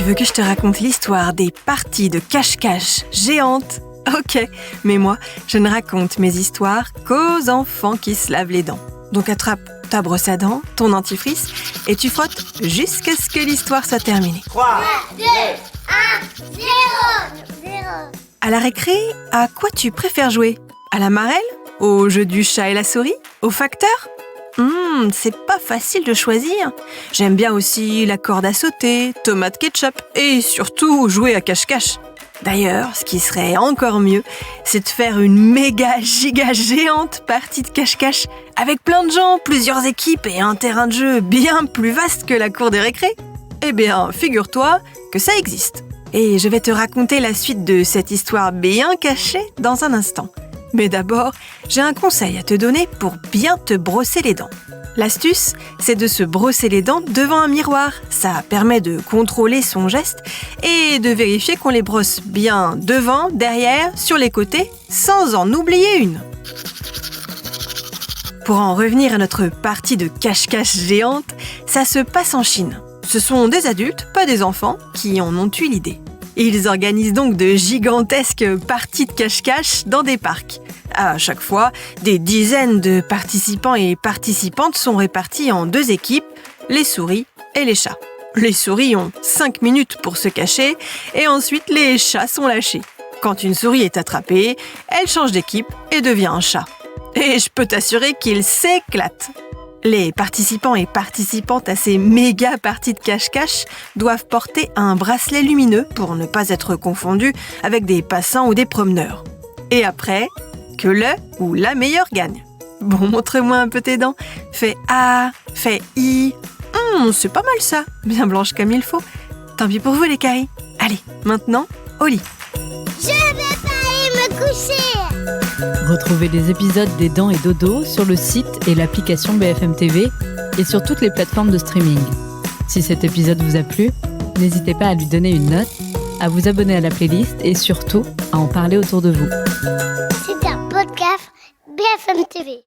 veux que je te raconte l'histoire des parties de cache-cache géantes? Ok, mais moi, je ne raconte mes histoires qu'aux enfants qui se lavent les dents. Donc attrape ta brosse à dents, ton dentifrice, et tu frottes jusqu'à ce que l'histoire soit terminée. 3, 2, 1, 0. À la récré, à quoi tu préfères jouer? À la marelle? Au jeu du chat et la souris? Au facteur? C'est pas facile de choisir. J'aime bien aussi la corde à sauter, tomate ketchup et surtout jouer à cache-cache. D'ailleurs, ce qui serait encore mieux, c'est de faire une méga giga géante partie de cache-cache avec plein de gens, plusieurs équipes et un terrain de jeu bien plus vaste que la cour des récrés. Eh bien, figure-toi que ça existe. Et je vais te raconter la suite de cette histoire bien cachée dans un instant. Mais d'abord, j'ai un conseil à te donner pour bien te brosser les dents. L'astuce, c'est de se brosser les dents devant un miroir. Ça permet de contrôler son geste et de vérifier qu'on les brosse bien devant, derrière, sur les côtés, sans en oublier une. Pour en revenir à notre partie de cache-cache géante, ça se passe en Chine. Ce sont des adultes, pas des enfants, qui en ont eu l'idée. Ils organisent donc de gigantesques parties de cache-cache dans des parcs. À chaque fois, des dizaines de participants et participantes sont répartis en 2 équipes, les souris et les chats. Les souris ont 5 minutes pour se cacher et ensuite les chats sont lâchés. Quand une souris est attrapée, elle change d'équipe et devient un chat. Et je peux t'assurer qu'ils s'éclatent. Les participants et participantes à ces méga parties de cache-cache doivent porter un bracelet lumineux pour ne pas être confondus avec des passants ou des promeneurs. Et après, que le ou la meilleure gagne. Bon, montre-moi un peu tes dents. Fais A, fais I. C'est pas mal ça, bien blanche comme il faut. Tant pis pour vous les caries. Allez, maintenant, au lit. Je vais pas aller me coucher. Retrouvez les épisodes des Dents et Dodo sur le site et l'application BFM TV et sur toutes les plateformes de streaming. Si cet épisode vous a plu, n'hésitez pas à lui donner une note, à vous abonner à la playlist et surtout à en parler autour de vous. C'est un podcast BFM TV.